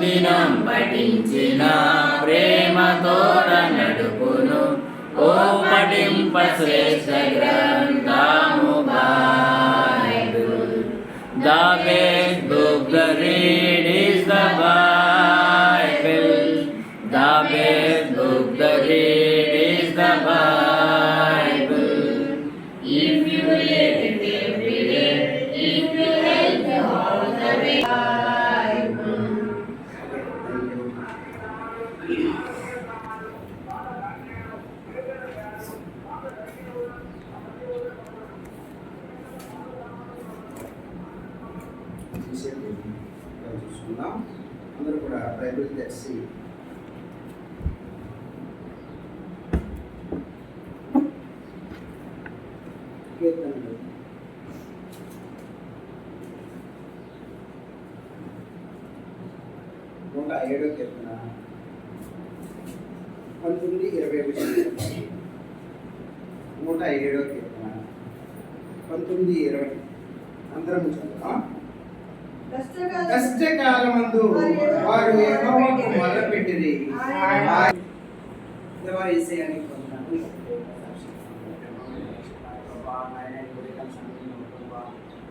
దినం పఠించిన ప్రేమతోడ నడుపును ఓ పఠింప శ్రేష్ఠ గ్రంథము Bible. The best book to read is the Bible. The best book to read is the Bible. If you read it every day, it will help you all the way. చూసుకుందాం. అందరూ కూడా Bible తెరిచి కీర్తనలు 107వ కీర్తన 19-20. 107వ కీర్తన 19-20 అందరం చదువుతాం. కష్టకాలమందు వారు యెహోవాకు మొరపెట్టిరి. దేవా యేసయ్యానికి వందనాలు.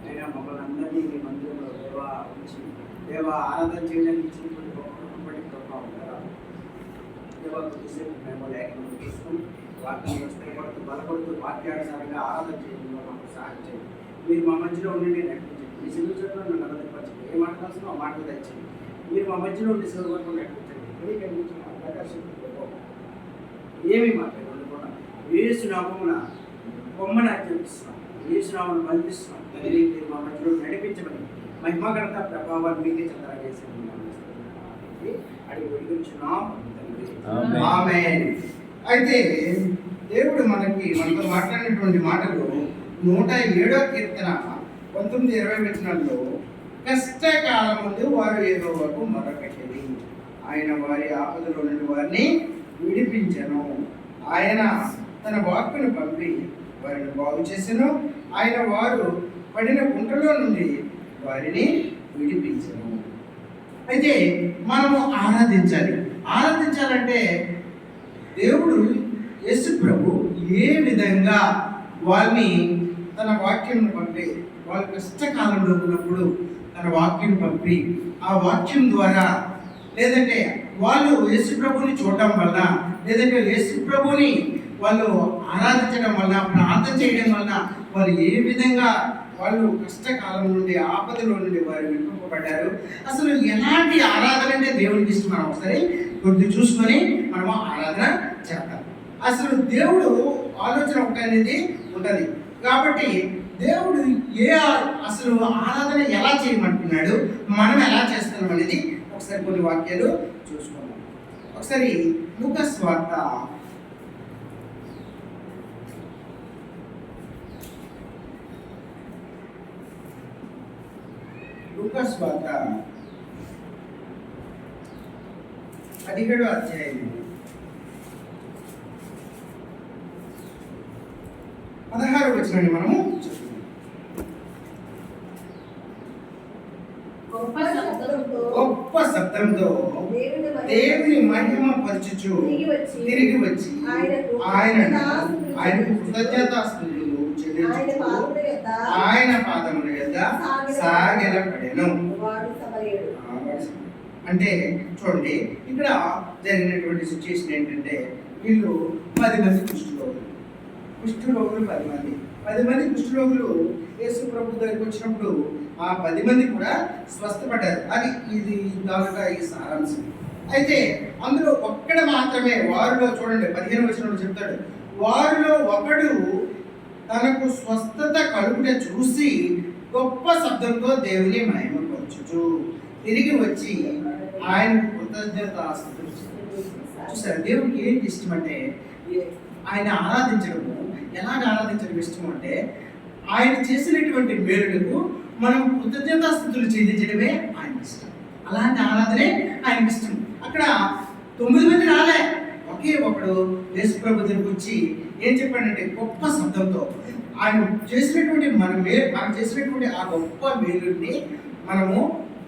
ఆయన మమ్మల్ని అందరినీ మీ మందిరంలో దేవా ఉంచి దేవా ఆరాధన చేయడానికి ఇచ్చినటువంటి గొప్పటి గొప్ప ఉంటారా దేవా కొద్దిసేపు మేము లేఖనం తీసుకుని వాక్యం స్థిరపడుతూ బలపడుతూ వాక్యానుసారంగా ఆరాధన చేయడంలో మాకు సహాయం చేయండి. మీరు మా మధ్యలో ఉండి నడిపించండి. మీ సిలువ చెట్లు నన్ను నలదపరచండి. ఏ మాట కలిసినా ఆ మాటలు తెచ్చండి. మీరు మా మధ్యలో ఉండి సిలువ వరకు నడిపించండి. ఏమి మాట్లాడకుండా యేసునామమున బొమ్మను ఆజ్ఞాపిస్తున్నాం. యేసునామమును బంధిస్తున్నాం. మీరు మా మధ్యలో నడిపించమని మహిమగణత ప్రభావాన్ని మీకే చెందాలని అడిగి వెలుగుచున్నాం. ఆమేన్. అయితే దేవుడు మనతో మాట్లాడినటువంటి మాటలు 107వ కీర్తన 19-20 వచనాల్లో కష్టకాలం ముందు వారు యెహోవాకు మొరపెట్టిరి. ఆయన వారి ఆపదలో నుండి వారిని విడిపించెను. ఆయన తన వాక్కును పంపి వారిని బాగు చేసెను. ఆయన వారు పడిన గుంటలో నుండి వారిని విడిపించెను. అయితే మనము ఆరాధించాలంటే దేవుడు యేసు ప్రభు ఏ విధంగా వారిని తన వాక్యం పంపి వాళ్ళ కష్టకాలంలో ఉన్నప్పుడు తన వాక్యం పంపి ఆ వాక్యం ద్వారా లేదంటే వాళ్ళు యేసు ప్రభుని చూడటం వల్ల లేదంటే యేసు ప్రభుని వాళ్ళు ఆరాధించడం వల్ల ప్రార్థన చేయడం వల్ల వాళ్ళు ఏ విధంగా వాళ్ళు కష్టకాలం నుండి ఆపదలో నుండి వారు విడిపింపబడ్డారు. అసలు ఎలాంటి ఆరాధన అంటే దేవునికి ఇష్టం మనం ఒకసారి కొద్ది చూసుకొని మనము ఆరాధన చేద్దాం. అసలు దేవుడు ఆలోచన ఒకటి అనేది ఉంటుంది. కాబట్టి దేవుడు అసలు ఆరాధన ఎలా చేయమంటున్నాడు, మనం ఎలా చేస్తున్నాం అనేది ఒకసారి కొన్ని వాక్యాలు చూసుకుందాం. ఒకసారి లూకా సువార్త 17వ అధ్యాయం 16వ వచనాన్ని మనము చూస్తున్నాం. గొప్ప శబ్దంతో దేవుని మహిమ పరచుచు తిరిగి వచ్చి ఆయనకు కృతజ్ఞతాస్తుతులు చెల్లించుచు ఆయన పాదముల యొద్ద సాగిలపడెను. అంటే చూడండి, ఇక్కడ జరిగినటువంటి సిచ్యుయేషన్ ఏంటంటే వీళ్ళు 10 మంది కుష్ఠరోగులు 10 మంది కుష్ఠరోగులు యేసు ప్రభు దగ్గరికి వచ్చినప్పుడు ఆ 10 మంది కూడా స్వస్థపడ్డారు. అది ఇది దానిగా ఈ సారాంశం. అయితే అందులో ఒక్కడు మాత్రమే వారిలో చూడండి 15వ వచనంలో చెప్తాడు, వారిలో ఒకడు తనకు స్వస్థత కలుగుట చూసి గొప్ప శబ్దంతో దేవుని మహిమపరచుచు తిరిగి వచ్చి ఆయనకు కృతజ్ఞతాస్తుతులు చూసారు. దేవునికి ఏంటి ఇష్టం అంటే ఆయన ఆరాధించడము. ఎలాగ ఆరాధించడం ఇష్టం అంటే ఆయన చేసినటువంటి మేలులకు మనం కృతజ్ఞతాస్తుతులు చెల్లించడమే ఆయన ఇష్టం. అలాంటి ఆరాధనే ఆయనకి ఇష్టం. అక్కడ 9 మంది రాలే, ఒకే ఒకడు యేసు ప్రభు దగ్గరికి వచ్చి ఏం చెప్పాడంటే గొప్ప శబ్దంతో ఆయన చేసినటువంటి మనం చేసినటువంటి ఆ గొప్ప మేలుని మనము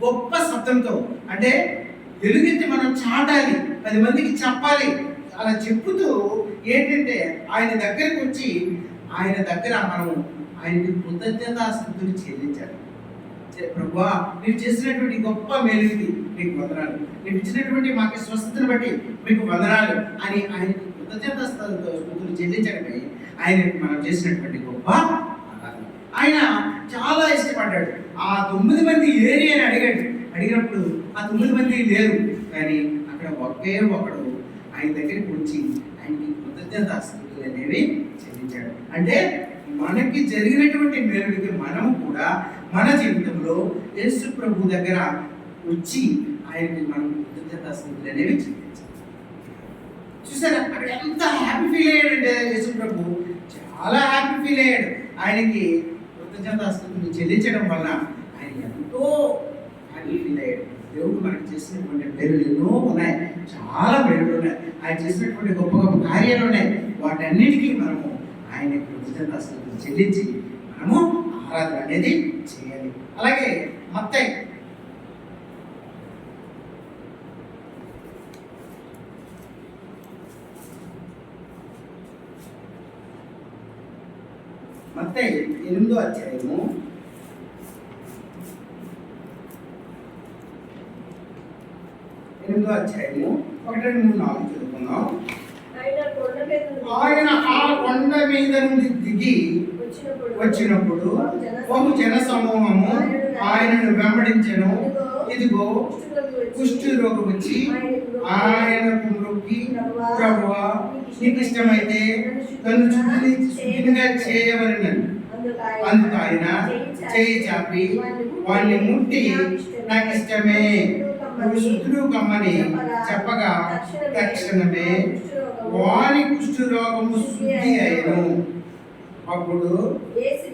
గొప్ప శబ్దంతో అంటే ఎలుగెత్తి మనం చాటాలి, 10 మందికి చెప్పాలి. అలా చెప్పుతూ ఏంటంటే ఆయన దగ్గరికి వచ్చి ఆయన దగ్గర మనం ఆయనకి కృతజ్ఞతాస్తుతులు చెల్లించాలి. ప్రభువా, మీరు చేసినటువంటి గొప్ప మేలుకి మీకు వందనాలు, మీరు ఇచ్చినటువంటి మాకు స్వస్థతను బట్టి మీకు వందనాలు అని ఆయనకి కృతజ్ఞతాస్తుతులు చెల్లించడమే ఆయనకి మనం చేసినటువంటి గొప్ప ఆరాధన. ఆయన చాలా ఇష్టపడ్డాడు. ఆ 9 మంది ఏరి అని అడిగినప్పుడు ఆ 9 మంది లేరు, కానీ అక్కడ ఒకే ఒకడు ఆయన దగ్గరికి వచ్చి ఆయనకి కృతజ్ఞతాస్తుతులు అనేవి చెల్లించాడు. అంటే మనకి జరిగినటువంటి మేలుడికి మనము కూడా మన జీవితంలో యేసు ప్రభు దగ్గర వచ్చి ఆయనకి మనం కృతజ్ఞతాస్తుతులు అనేవి చెల్లించాలి. చూసారా అక్కడ ఎంత హ్యాపీ ఫీల్ అయ్యాడంటే యేసు ప్రభు చాలా హ్యాపీ ఫీల్ అయ్యాడు. ఆయనకి కృతజ్ఞతాస్తుతులు చెల్లించడం వల్ల ఆయన ఎంతో హ్యాపీ ఫీల్ అయ్యాడు. దేవుడు మనకి చేసినటువంటి మేలులు ఎన్నో ఉన్నాయి, చాలా మేలులు ఉన్నాయి. ఆయన చేసినటువంటి గొప్ప గొప్ప కార్యాలు ఉన్నాయి. వాటన్నిటికీ మనము ఆయన కృతజ్ఞతాస్తుతులు చెల్లించి మనము ఆరాధన అనేది చేయాలి. అలాగే మత్తయి మత్తయి 8వ అధ్యాయము 1, 2, 3, 4 చదువుకుందాం. ఆయన ఆ కొండ మీద నుండి దిగి వచ్చినప్పుడు బహు జన సమూహము ఆయనను వెంబడించెను. ఇదిగో కుష్టు రోగం వచ్చి ఆయనకు మొక్కి, ప్రభువా, నీకు ఇష్టమైతే నన్ను శుద్ధిగా చేయవలెనని. అందుకు ఆయన చేయి చాపి వాణ్ణి ముట్టి, నాకు ఇష్టమే, నువ్వు శుద్ధుడు కమ్మని చెప్పగా తక్షణమే వాని కుష్టు రోగము శుద్ధి అయ్యను. అప్పుడు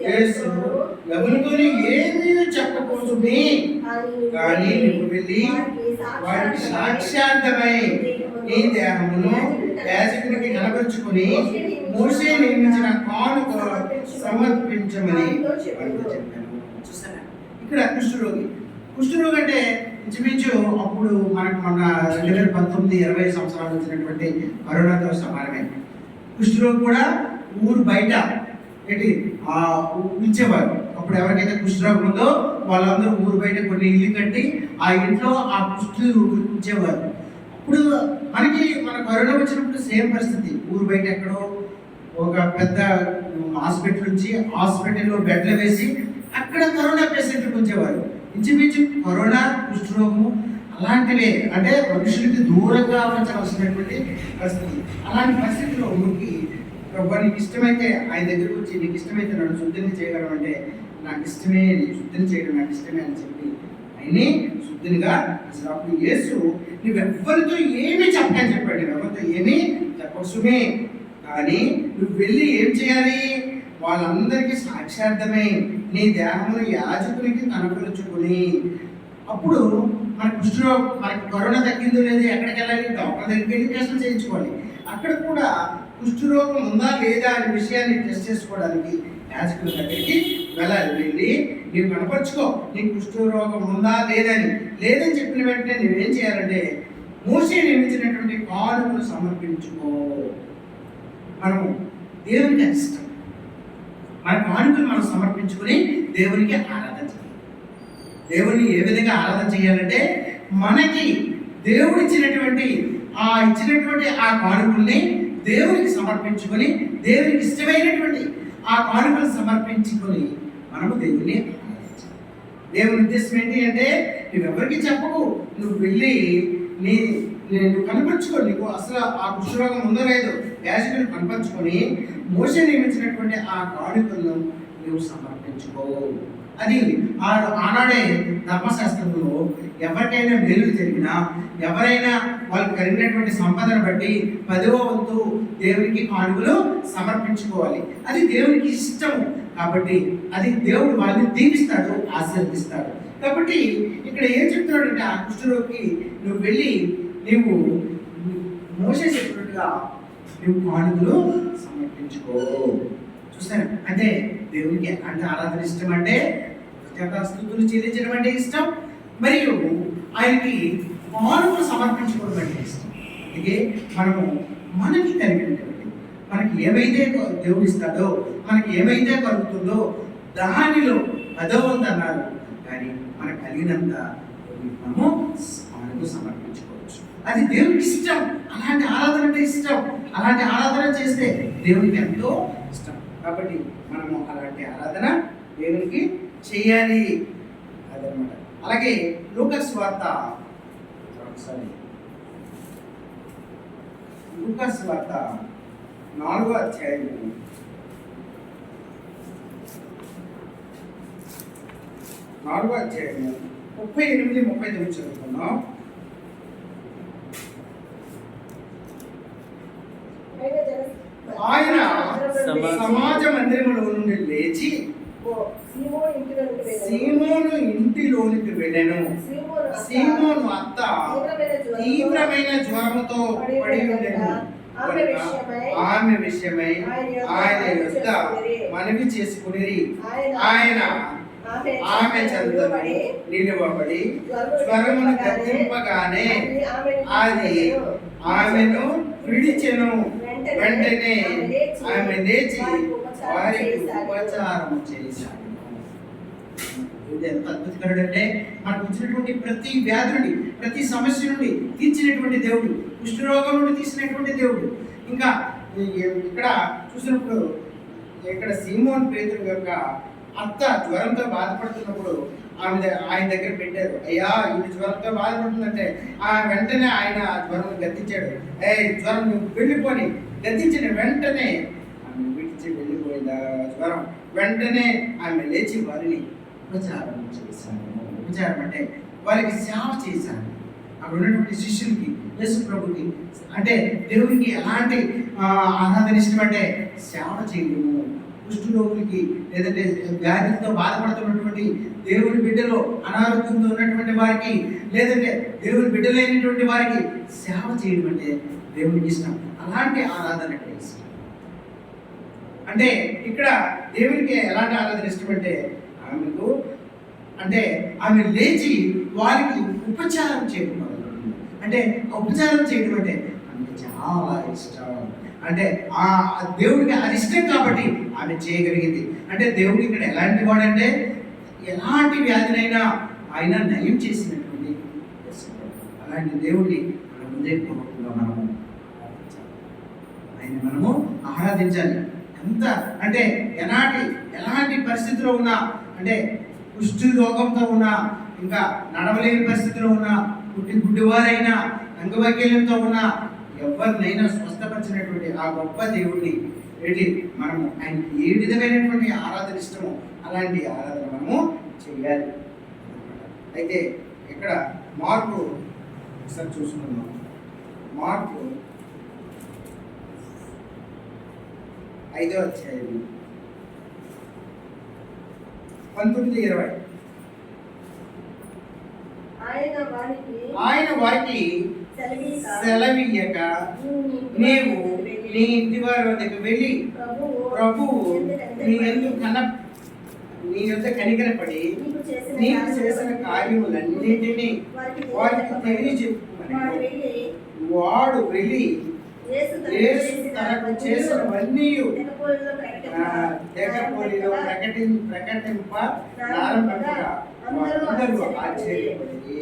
యేసు ఎవరితో ఏమీ చెప్పకూడదు, కానీ నువ్వు వెళ్ళి వారికి సాక్షార్థమై నీ దేహమును యాజకునికి కనబరుచుకుని మోషే నియమించిన కానుక సమర్పించమని వారితో చెప్పాను. చూసారా ఇక్కడ కుష్ఠరోగి అంటే ఇంచుమించు అప్పుడు మనకు మొన్న 2019-20 సంవత్సరాలు వచ్చినటువంటి కరోనాతో సమానమే. కుష్ఠరోగి కూడా ఊరు బయట ఏంటి ఉంచేవారు. అప్పుడు ఎవరికైతే కుష్ఠరోగం ఉందో వాళ్ళందరూ ఊరు బయట కొన్ని ఇల్లు కట్టి ఆ ఇంట్లో ఆ కుష్ఠు ఉంచేవారు. అప్పుడు మన కరోనా వచ్చినప్పుడు సేమ్ పరిస్థితి. ఊరు బయట ఎక్కడో ఒక పెద్ద హాస్పిటల్ నుంచి హాస్పిటల్లో బెడ్లు వేసి అక్కడ కరోనా పేషెంట్లు ఉంచేవారు. ఇంచుమించు కరోనా, కుష్ఠరోగము అలాంటివే, అంటే మనుషులకి దూరంగా ఉంచవలసినటువంటి పరిస్థితి. అలాంటి పరిస్థితిలో మనకి ప్రభు నీకు ఇష్టమైతే ఆయన దగ్గరకు వచ్చి నీకు ఇష్టమైతే నన్ను శుద్ధిని చేయగలం అంటే నాకు ఇష్టమే, నీ శుద్ధిని చేయడం నాకు ఇష్టమే అని చెప్పి ఆయన్ని శుద్ధినిగా అసలు అప్పుడు యేసు నువ్వెవ్వరితో ఏమీ చెప్పని చెప్పాడు. ఎవరితో ఏమీ చెప్పసుమే, కానీ నువ్వు వెళ్ళి ఏం చేయాలి, వాళ్ళందరికీ సాక్షార్థమై నీ దేహమును యాజకునికి కనపరుచుకుని. అప్పుడు మన కుష్ఠరోగం, మనకి కరోనా తగ్గిందో లేదు, ఎక్కడికి వెళ్ళాలి, డాక్టర్ దగ్గరికి వెళ్ళి టెస్టులు చేయించుకోవాలి. అక్కడ కూడా కుష్ఠరోగం ఉందా లేదా అనే విషయాన్ని టెస్ట్ చేసుకోవడానికి యాజకుల దగ్గరికి వెళ్ళాలి. వెళ్ళి నీవు కనపరుచుకో, నీకు కుష్ఠరోగం ఉందా లేదని చెప్పిన వెంటనే నువ్వేం చేయాలంటే మోషే నియమించినటువంటి కానుకను సమర్పించుకో. మనము దేవునికి ఇష్టం, మన కానుకలు మనం సమర్పించుకుని దేవునికి ఆరాధన చేయాలి. దేవుని ఏ విధంగా ఆరాధన చేయాలంటే మనకి దేవుడు ఇచ్చినటువంటి ఆ కానుకల్ని దేవునికి సమర్పించుకొని, దేవునికి ఇష్టమైనటువంటి ఆ కానుకలు సమర్పించుకొని మనము దేవుని ఆరాధించాలి. దేవుని ఉద్దేశం ఏంటి అంటే నువ్వెవరికి చెప్పకు, నువ్వు వెళ్ళి నువ్వు కనపరుచుకో. నీకు అసలు ఆ కుష్ఠరోగం ఉందో లేదో యాజకులు కనపరుచుకొని మోషే నియమించినటువంటి ఆ కానుకలను నువ్వు సమర్పించుకో. అది ఆనాడే ధర్మశాస్త్రంలో ఎవరికైనా మేలు జరిగినా, ఎవరైనా వాళ్ళకి కలిగినటువంటి సంపదను బట్టి 10వ వంతు దేవునికి కానుకలు సమర్పించుకోవాలి. అది దేవునికి ఇష్టము కాబట్టి అది దేవుడు వాళ్ళని దీవిస్తాడు, ఆశీర్వదిస్తాడు. కాబట్టి ఇక్కడ ఏం చెప్తున్నాడంటే ఆ కుష్ఠరోగికి నువ్వు వెళ్ళి నీవు మోషే చెప్పినట్టుగా నువ్వు కానుకలు సమర్పించుకో. చూసారు అంటే దేవునికి అంటే ఆరాధన ఇష్టం, అంటే స్తుతులు చెల్లించడం అంటే ఇష్టం, మరియు ఆయనకి కానుకలు సమర్పించుకోవడం అంటే ఇష్టం. అందుకే మనము మనకి కలిగినటువంటి మనకి ఏమైతే దేవుడు ఇస్తాడో, మనకి ఏమైతే కలుగుతుందో దానిలో 10వ అన్నారు. కానీ మనకు కలిగినంత మనము మనకు సమర్పించుకోవచ్చు. అది దేవునికి ఇష్టం. అలాంటి ఆరాధన అంటే ఇష్టం. అలాంటి ఆరాధన చేస్తే దేవునికి ఎంతో ఇష్టం. కాబట్టి మనము అలాంటి ఆరాధన దేవునికి చేయాలి అదనమాట. అలాగే లూకాసు వార్త, లూకాసు వార్త 4వ అధ్యాయము 38-39 చదువుకున్నాం. ఆయన సమాజ మందిరములో నుండి లేచి సీమోను ఇంటిలోనికి వెళ్ళెను. సీమోను అత్త తీవ్రమైన జ్వరముతో పడి ఉండెను. ఆమె విషయమై ఆయన యొద్ద మనవి చేసుకుని ఆయన ఆమె చెంతను నిలువబడి జ్వరమును గద్దింపగానే అది ఆమెను విడిచెను. వెంటనే ఆమె లేచి వారికి ఉపచారం చేశాడు. ఇది ఎంత అద్భుతకరుడు అంటే, మనకు వచ్చినటువంటి ప్రతి వ్యాధి నుండి, ప్రతి సమస్య నుండి తీర్చినటువంటి దేవుడు, కుష్ఠరోగం నుండి తీసినటువంటి దేవుడు. ఇంకా ఇక్కడ చూసినప్పుడు ఇక్కడ సీమోన్ పేతురు యొక్క అత్త జ్వరంతో బాధపడుతున్నప్పుడు ఆయన దగ్గర పెట్టారు. అయ్యా ఇది జ్వరంతో బాధపడుతుందంటే వెంటనే ఆయన జ్వరం గద్దించాడు. జ్వరం నువ్వు వెళ్ళిపోని గద్దించిన వెంటనే ఆమె విడిచి వెళ్ళిపోయింది జ్వరం. వెంటనే ఆమె లేచి వారిని ఉపచారం చేశాను. ఉపచారం అంటే వారికి సేవ చేశాను. అక్కడ ఉన్నటువంటి శిష్యులకి, యేసు ప్రభుకి, అంటే దేవునికి ఎలాంటి ఆరాధన ఇష్టం అంటే సేవ చేయడము. కుష్ఠరోగులకి లేదంటే వ్యాధితో బాధపడుతున్నటువంటి దేవుని బిడ్డలో అనారోగ్యంతో ఉన్నటువంటి వారికి, లేదంటే దేవుని బిడ్డలైనటువంటి వారికి సేవ చేయడం అంటే దేవునికి ఇష్టం. అలాంటి ఆరాధన ఇష్టం. అంటే ఇక్కడ దేవునికి ఎలాంటి ఆరాధన ఇష్టం అంటే ఆమెకు, అంటే ఆమె లేచి వారికి ఉపచారం చేయడం. అంటే ఉపచారం చేయడం అంటే ఆమెకు చాలా ఇష్టం. అంటే ఆ దేవుడికి అది ఇష్టం కాబట్టి ఆమె చేయగలిగింది. అంటే దేవుడు ఇక్కడ ఎలాంటి వాడంటే ఎలాంటి వ్యాధినైనా ఆయన నయం చేసినటువంటి అలాంటి దేవుడిని మన హృదయపూర్వకంగా మనము ఆరాధించాలి. ఎంత అంటే ఎలాంటి పరిస్థితిలో ఉన్నా, అంటే కుష్ఠు రోగంతో ఉన్నా, ఇంకా నడవలేని పరిస్థితిలో ఉన్నా, గుడ్డివారైనా, అంగవైకల్యంతో ఉన్నా, ఎవరినైనా స్వస్థపరిచినటువంటి ఆ గొప్ప దేవుడిని మనము ఆయనకి ఏ విధమైనటువంటి ఆరాధన ఇష్టమో అలాంటి ఆరాధన మనము చేయాలి. అయితే ఇక్కడ మార్పు ఒకసారి చూసుకుందాం. మార్పు 5వ అధ్యాయం 19-20. ఆయన వారికి సెలవీయక నీవు నీ ఇంటి వారి వద్దకు వెళ్ళి ప్రభువు నీ యొద్ద కనికరపడి నీకు చేసిన కార్యములన్నింటినీ వారికి తెలియజెప్పుమని వాడు వెళ్ళి యేసు తనకు చేసినవన్నీ తెగపోలిలో ప్రకటింప ప్రారంభించగా వారందరూ ఆశ్చర్యపడి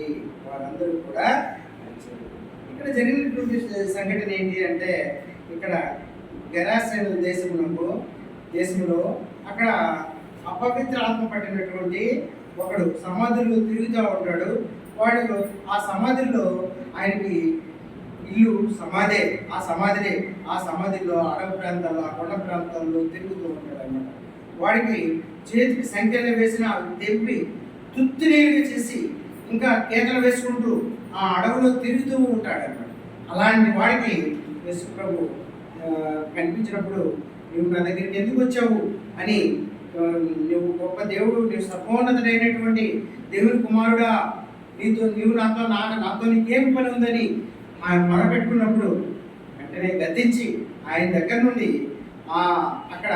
వారందరూ కూడా ఇక్కడ జరిగినటువంటి సంఘటన ఏంటి అంటే, ఇక్కడ గెరాసేను దేశంలో అక్కడ అపవిత్ర ఆత్మ పట్టినటువంటి ఒకడు సమాధుల్లో తిరుగుతూ ఉంటాడు. వాడు ఆ సమాధిలో ఆయనకి ఇల్లు సమాధే. ఆ సమాధిలో అడవి ప్రాంతాల్లో, ఆ కొండ ప్రాంతాల్లో తిరుగుతూ ఉంటాడు అన్నమాట. వాడికి చేతికి సంఖ్యలు వేసిన తెంపి తుత్తినీరుగా చేసి ఇంకా కేకలు వేసుకుంటూ ఆ అడవిలో తిరుగుతూ ఉంటాడు అన్నమాట. అలాంటి వాడికి యేసు ప్రభు కనిపించినప్పుడు నువ్వు నా దగ్గరికి ఎందుకు వచ్చావు అని, నువ్వు గొప్ప దేవుడు, నువ్వు సర్వోన్నతుడైనటువంటి దేవుని కుమారుడా, నీవు నాతో నీకేం పని ఉందని ఆయన మొరపెట్టుకున్నప్పుడు వెంటనే గద్దించి ఆయన దగ్గర నుండి అక్కడ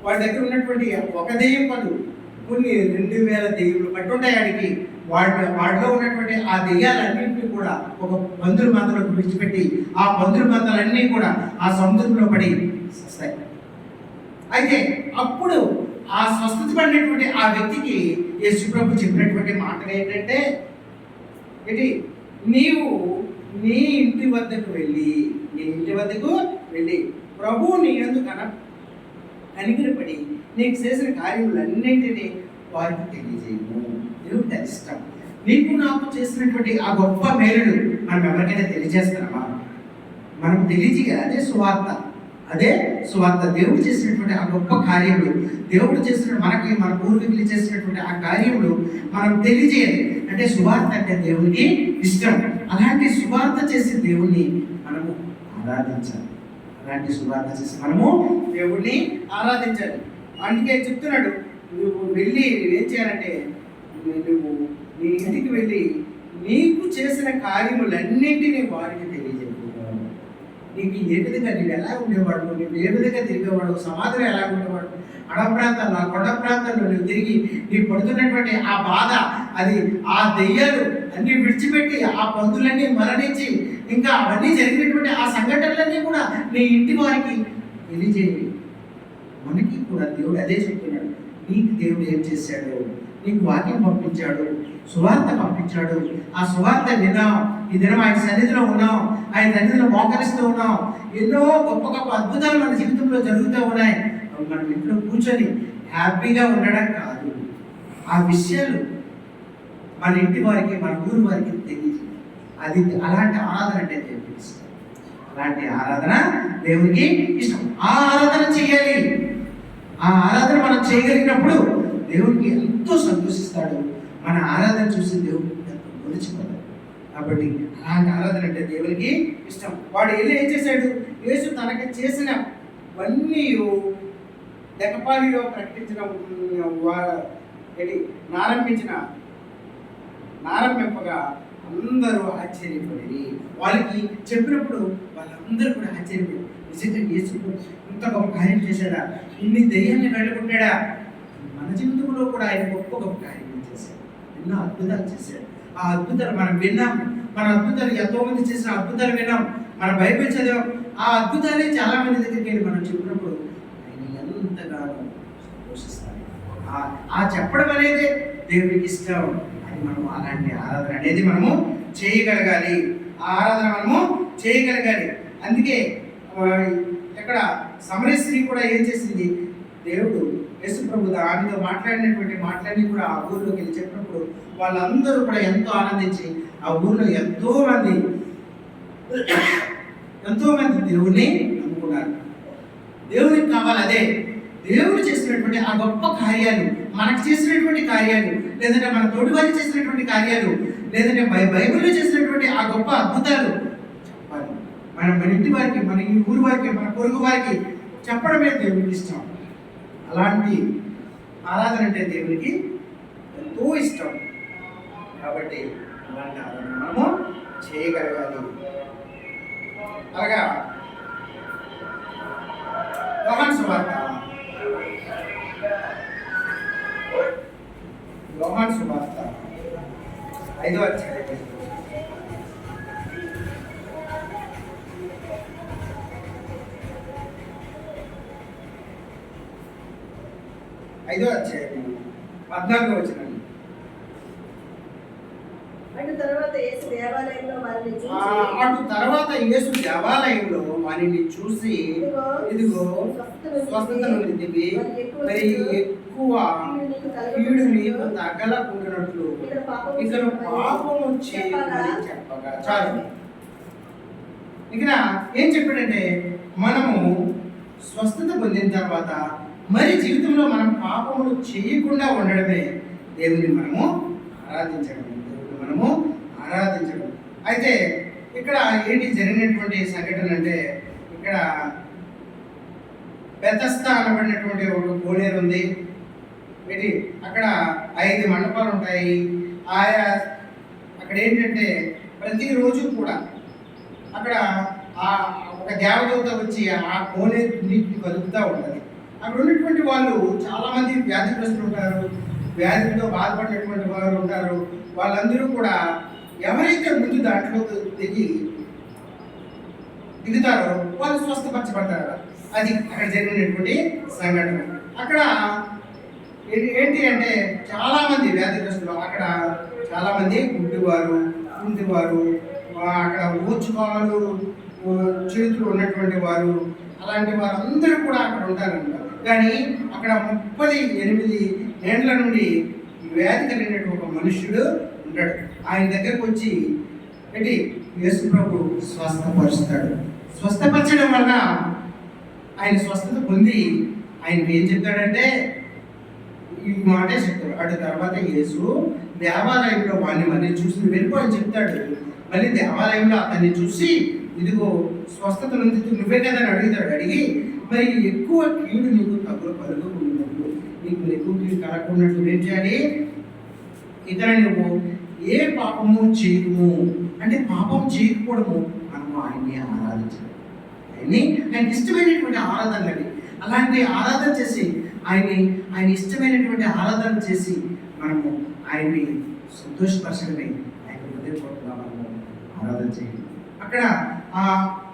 వాడి దగ్గర ఉన్నటువంటి ఒక దెయ్యం కాదు, కొన్ని 2000 దెయ్యములు పట్టుంటాయి. ఆడికి వాడిలో ఉన్నటువంటి ఆ దెయ్యాలన్నింటినీ కూడా ఒక పందుల మందలకు విడిచిపెట్టి ఆ పందుల మందలన్నీ కూడా ఆ సముద్రంలో పడి వస్తాయి. అయితే అప్పుడు ఆ స్వస్థత పడినటువంటి ఆ వ్యక్తికి యేసుప్రభు చెప్పినటువంటి మాటలు ఏంటంటే, నీవు నీ ఇంటి వద్దకు వెళ్ళి ప్రభువు నీ యందు కనికరపడి నీకు చేసిన కార్యములన్నింటినీ వారికి తెలియజేయము. దేవుడికి అది ఇష్టం. నీకు నాకు చేసినటువంటి ఆ గొప్ప మేలును మనం ఎవరికైనా తెలియజేస్తున్నామా? మనం తెలియజేయాలి. అదే సువార్త. దేవుడు చేసినటువంటి ఆ గొప్ప కార్యములు, దేవుడు చేసిన మన పూర్వీకులు చేసినటువంటి ఆ కార్యములు మనం తెలియజేయాలి. అంటే సువార్త అంటే దేవునికి ఇష్టం. అలాంటి సువార్త చేసి దేవుణ్ణి మనము ఆరాధించాలి. మనము దేవుణ్ణి ఆరాధించాలి. అందుకే చెప్తున్నాడు, నువ్వు వెళ్ళి ఏం చేయాలంటే, నువ్వు నీ ఇంటికి వెళ్ళి నీకు చేసిన కార్యములన్నింటినీ వారికి తెలియజేయు. నీకు ఏ విధంగా నీవు ఎలా ఉండేవాడు, నువ్వు ఏ విధంగా తిరిగేవాడు, సమాధిలో ఎలా ఉండేవాడు, అడవి ప్రాంతాల్లో కొండ ప్రాంతాల్లో నువ్వు తిరిగి నీవు పడుతున్నటువంటి ఆ బాధ, అది ఆ దెయ్యాలు అన్ని విడిచిపెట్టి ఆ పందులన్నీ మరణించి ఇంకా అవన్నీ జరిగినటువంటి ఆ సంఘటనలన్నీ కూడా నీ ఇంటి వారికి తెలియజేయండి. మనకి కూడా దేవుడు అదే చెప్తున్నాడు. నీకు దేవుడు ఏం చేశాడు? నీకు వాక్యం పంపించాడు, సువార్త పంపించాడు. ఆ సువార్త విన్నాం. ఈ దినం ఆయన సన్నిధిలో ఉన్నాం, ఆయన సన్నిధిలో మోకరిస్తూ ఉన్నాం. ఎన్నో గొప్ప గొప్ప అద్భుతాలు మన జీవితంలో జరుగుతూ ఉన్నాయి. మనం ఇంట్లో కూర్చొని హ్యాపీగా ఉండడం కాదు, ఆ విషయాలు మన ఇంటి వారికి, మన ఊరు వారికి తెలియజేయాలి. అది అలాంటి ఆరాధన అంటే దేవుడికి ఇష్టం. అలాంటి ఆరాధన దేవునికి ఇష్టం. ఆ ఆరాధన చేయాలి. ఆ ఆరాధన మనం చేయగలిగినప్పుడు దేవునికి ఎంతో సంతోషిస్తాడు. మన ఆరాధన చూసి దేవుడు ఎంతో మురిచిపోతాడు. కాబట్టి అలాంటి ఆరాధన అంటే దేవునికి ఇష్టం. వాడు వెళ్ళి ఏం చేశాడు? యేసు తనకి చేసినవన్నీ దెకపాలిలో నారంభింపగా అందరూ ఆశ్చర్యపడి, వాళ్ళకి చెప్పినప్పుడు వాళ్ళందరూ కూడా ఆశ్చర్యపడి, నిజంగా యేసు ఇంత గొప్ప కార్యం చేశాడా? ఇన్ని దెయ్యాన్ని వెళ్ళగొట్టాడా? మన జీవితంలో కూడా ఆయన గొప్ప గొప్ప కార్యం చేశాడు. ఎన్నో అద్భుతాలు చేశాడు. ఆ అద్భుతాలు మనం విన్నాం. మన అద్భుతాలు ఎంతో మంది చేసిన అద్భుతాలు విన్నాం. మన బైబిల్ చదివాం. ఆ అద్భుతాలే చాలా మంది దగ్గరికి వెళ్ళి మనం చెప్పినప్పుడు ఆయన ఎంతగానో సంతోషిస్తారు. ఆ చెప్పడం అనేది దేవుడికి ఇష్టం. అది మనం అలాంటి ఆరాధన అనేది మనము చేయగలగాలి. ఆ ఆరాధన మనము చేయగలగాలి. అందుకే ఇక్కడ సమరయ స్త్రీ కూడా ఏం చేసింది? దేవుడు యేసు ప్రభు ఆమెతో మాట్లాడినటువంటి మాటలన్నీ కూడా ఆ ఊరిలోకి వెళ్ళి చెప్పినప్పుడు వాళ్ళందరూ కూడా ఎంతో ఆనందించి ఆ ఊరిలో ఎంతో మంది దేవుణ్ణి నమ్ముకున్నారు. దేవునికి కావాలి అదే. దేవుడు చేసినటువంటి ఆ గొప్ప కార్యాలు, మనకు చేసినటువంటి కార్యాలు, లేదంటే మన తోటి వారికి చేసినటువంటి కార్యాలు, లేదంటే బైబిల్లో చేసినటువంటి ఆ గొప్ప అద్భుతాలు చెప్పాలి. మన ఇంటి వారికి, మన ఈ ఊరి వారికి, మన పొరుగు వారికి చెప్పడమే దేవునికి ఇష్టం. అలాంటి ఆరాధన అంటే దేవునికి ఎంతో ఇష్టం. కాబట్టి అలాంటి ఆరాధన మనము చేయగలగాలి. అలాగా యోహాను సువార్త 5వ అధ్యాయం 14వ వచనం. అటు తర్వాత యేసు దేవాలయంలో వారిని చూసి ఇదిగో స్వస్థత నొందితివి, మరి ఎక్కువ కీడు నీకు తగలకుండానట్లు ఇక్కడ పాపము చేయమని చెప్పగా. చాలు. ఇక్కడ ఏం చెప్పాడంటే, మనము స్వస్థత పొందిన తర్వాత మరి జీవితంలో మనం పాపములు చేయకుండా ఉండడమే దేవుని మనము ఆరాధించడం. అయితే ఇక్కడ ఏంటి జరిగినటువంటి సంఘటన అంటే, ఇక్కడ బెతస్తా అనబడినటువంటి ఒక కోనేరు ఉంది. అక్కడ 5 మండపాలు ఉంటాయి. అక్కడ ఏంటంటే ప్రతిరోజు కూడా అక్కడ ఒక దేవదూత వచ్చి ఆ కోనేరు నీటిని కలుపుతూ ఉంటుంది. అక్కడ ఉన్నటువంటి వాళ్ళు చాలామంది వ్యాధిగ్రస్తులు ఉంటారు, వ్యాధితో బాధపడినటువంటి వారు ఉంటారు. వాళ్ళందరూ కూడా ఎవరైతే ముందు దాంట్లో దిగుతారో వాళ్ళు స్వస్థపరచబడతారు. అది అక్కడ జరిగినటువంటి సంఘటన. అక్కడ ఏంటి అంటే చాలా మంది వ్యాధిగ్రస్తులు, అక్కడ చాలా మంది గుడ్డివారు, కుంటివారు, అక్కడ ఊచుకాలు చేతులు ఉన్నటువంటి వారు, అలాంటి వారందరూ కూడా అక్కడ ఉంటారన్నమాట. కానీ అక్కడ 38 ఏళ్ల నుండి వ్యాధి కలిగినటువంటి ఒక మనుష్యుడు ఉంటాడు. ఆయన దగ్గరకు వచ్చి ఏంటి యేసు ప్రభు స్వస్థపరుస్తాడు. స్వస్థపరచడం వలన ఆయన స్వస్థత పొంది ఆయనకి ఏం చెప్తాడంటే ఈ మాటే చెప్తాడు. అటు తర్వాత యేసు దేవాలయంలో వాడిని మళ్ళీ చూసి వెళ్ళిపో అని చెప్తాడు. మళ్ళీ దేవాలయంలో అతన్ని చూసి ఇదిగో స్వస్థత నుండి నువ్వే కదా అని అడుగుతాడు. అడిగి మరి ఎక్కువ కీడు నీకు తగ్గులు కలుగుకున్నట్లు, నీకు ఎక్కువ కీడు కలగకున్నట్లు ఏం చేయాలి? ఇక్కడ నువ్వు ఏ పాపము చేయము అంటే పాపం చేయకపోవడము మనము ఆయన్ని ఆరాధించాలి. ఆయన ఇష్టమైనటువంటి ఆరాధనలు అవి. అలాంటి ఆరాధన చేసి ఆయన ఇష్టమైనటువంటి ఆరాధన చేసి మనము ఆయన్ని సంతోషపరచడమే ఆయన హృదయపూర్వకంగా మనము ఆరాధన చేయాలి. అక్కడ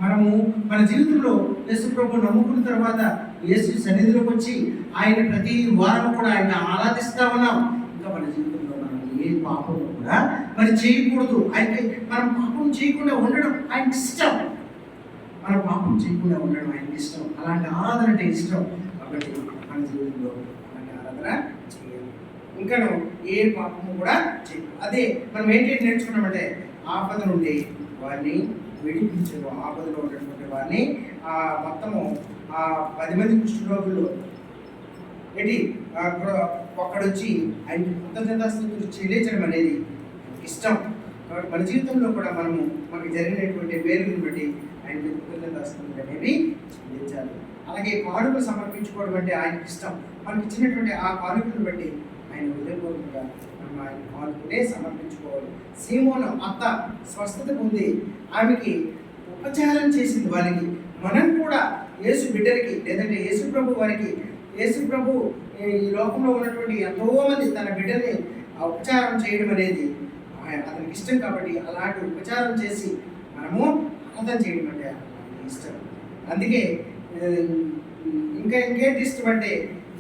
మనము మన జీవితంలో యేసు ప్రభు నమ్ముకున్న తర్వాత యేసు సన్నిధిలోకి వచ్చి ఆయన ప్రతి వారం కూడా ఆయన ఆరాధిస్తా ఉన్నాం. ఇంకా మన జీవితంలో మనం ఏ పాపము కూడా మరి చేయకూడదు. ఆయనకి మనం పాపం చేయకుండా ఉండడం ఆయనకి ఇష్టం. మనం పాపం చేయకుండా ఉండడం ఆయనకి ఇష్టం. అలాంటి ఆరాధన అంటే ఇష్టం. కాబట్టి మన జీవితంలో అలాంటి ఆరాధన చేయాలి. ఇంకను ఏ పాపము కూడా చేయాలి. అదే మనం ఏంటి నేర్చుకున్నామంటే ఆపద నుండి వారిని విడిపించరు. ఆపదలో ఉన్నటువంటి వారిని మొత్తము 10 మంది కుష్ఠరోగులు ఏంటి ఒక్కడొచ్చి ఆయన కృతజ్ఞతాస్తుతులు చెల్లించడం అనేది ఇష్టం. కాబట్టి మన జీవితంలో కూడా మనకి జరిగినటువంటి మేలుని బట్టి ఆయనకి కృతజ్ఞతాస్తుతులు అనేవి చెల్లించాలి. అలాగే కానుకలు సమర్పించుకోవడం అంటే ఆయనకి ఇష్టం. మనకి ఇచ్చినటువంటి ఆ కానుకలను బట్టి ఆయన హృదయపూర్వకంగా మనం ఆయన కానుకలే సమర్పించుకోవాలి. సీమోను అత్త స్వస్థత పొంది ఆమెకి ఉపచారం చేసింది వారికి. మనం కూడా యేసు బిడ్డలకి లేదంటే యేసు ప్రభు వారికి, యేసు ప్రభు ఈ లోకంలో ఉన్నటువంటి ఎంతో మంది తన బిడ్డల్ని ఉపచారం చేయడం అనేది అతనికి ఇష్టం. కాబట్టి అలాంటి ఉపచారం చేసి మనము ఆరాధన చేయడం అంటే అతనికి ఇష్టం. అందుకే ఇంకేంటి ఇష్టం అంటే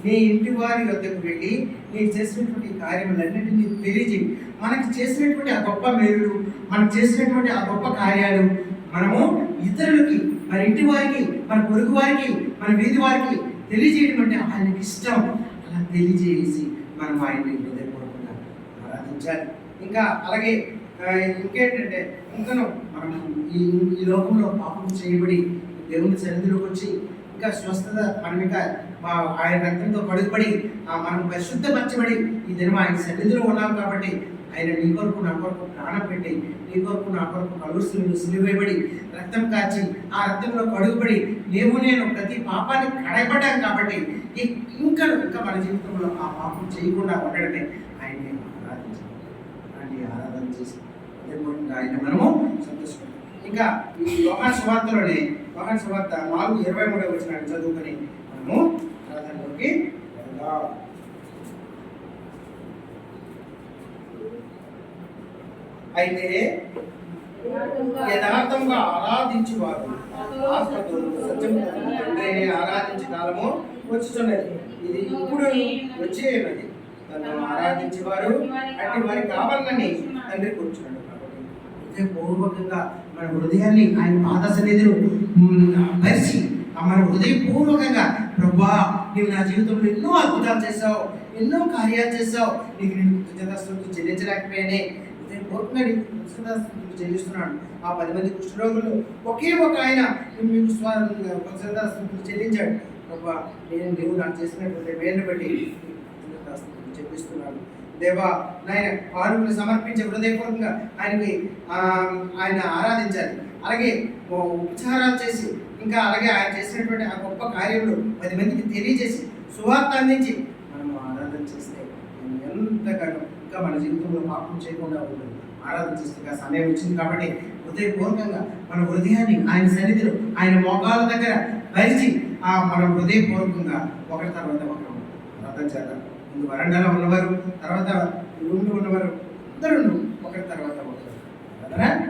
నీ ఇంటి వారి వద్దకు వెళ్ళి నీకు చేసినటువంటి కార్యములన్నింటినీ తెలియజేయి. మనకి చేసినటువంటి ఆ గొప్ప మేలులు, మనకు చేసినటువంటి ఆ గొప్ప కార్యాలు మనము ఇతరులకి, మన ఇంటి వారికి, మన పొరుగు వారికి, మన వీధి వారికి తెలియజేయడం అంటే ఆయనకి ఇష్టం. అలా తెలియజేసి మనం ఆయన్ని హృదయపూర్వకంగా ఆరాధించాలి. ఇంకా అలాగే ఇంకేంటంటే ఇంకను మనం ఈ లోకంలో పాపం చేయబడి దేవుని సన్నిధిలోకి వచ్చి ఇంకా స్వస్థత మనం ఇంకా ఆయన రక్తంతో కడుగుబడి మనం పరిశుద్ధపరచబడి ఈ దినం ఆయన సన్నిధిలో ఉన్నాం. కాబట్టి ఆయన నీ కొరకు నా కొరకు ప్రాణం పెట్టి, నీ కొరకు నా కొరకు కలుసులు సిలువేయబడి రక్తం కాచి ఆ రక్తంలో కడుగుబడి నేను ప్రతి పాపాన్ని కడగబడ్డాం. కాబట్టి ఇంకా మన జీవితంలో ఆ పాపం చేయకుండా ఉండడమే ఆయన్ని ఆరాధించాలి. అలాంటి ఆరాధన చేసి ఆయన మనము సంతోషపడాలి. ఇంకా ఈ యోహాను సువార్తలోనే యోహాను సువార్త 4:23 చదువుకొని మనము ఆరాధనలోకి వెళ్దాం. అయితే యథార్థంగా ఆరాధించేవారు ఆరాధించే కాలము వచ్చుతున్నది, ఇది ఇప్పుడు వచ్చేది. తను ఆరాధించేవారు అట్టి వారి కావాలని తండ్రి కూర్చున్నాడు. హృదయపూర్వకంగా మన హృదయాన్ని ఆయన పాద సన్నిధిలో పరిచి మన హృదయపూర్వకంగా ప్రభువా నీవు నా జీవితంలో ఎన్నో అద్భుతాలు చేసావు, ఎన్నో కార్యాలు చేసావు, నీకు నేను కృతజ్ఞతాస్తుతులు చెల్లించలేకపోయానే. హృదయపూర్వకంగా నీకు కృతజ్ఞతాస్తుతులు చెల్లిస్తున్నాడు. ఆ 10 మంది కుష్ఠరోగులు ఒకే ఒక ఆయన మీకు కృతజ్ఞతాస్తుతులు చెల్లించాడు. ప్రభువా నీవు నాకు చేసినటువంటి మేలును బట్టి కృతజ్ఞతాస్తుతులు చెల్లిస్తున్నాడు. దేవా నాయన కానుకలు సమర్పించే హృదయపూర్వకంగా ఆయన ఆరాధించాలి. అలాగే ఉపచారాలు చేసి ఇంకా అలాగే ఆయన చేసినటువంటి ఆ గొప్ప కార్యములు 10 మందికి తెలియజేసి సువార్త అందించి మనము ఆరాధన చేస్తే ఎంతగానో ఇంకా మన జీవితంలో పాపం చేయకుండా ఉంటుంది. ఆరాధన చేస్తే సమయం వచ్చింది కాబట్టి హృదయపూర్వకంగా మన హృదయాన్ని ఆయన సన్నిధిలో ఆయన మోకాల దగ్గర భరిచి మనం హృదయపూర్వకంగా ఒకరి తర్వాత ఒకరు ఆరాధన చేద్దాం. ముందు వరండాలో ఉన్నవారు, తర్వాత రూమ్లో ఉన్నవారు అందరూ ఒకరి తర్వాత ఒకరు.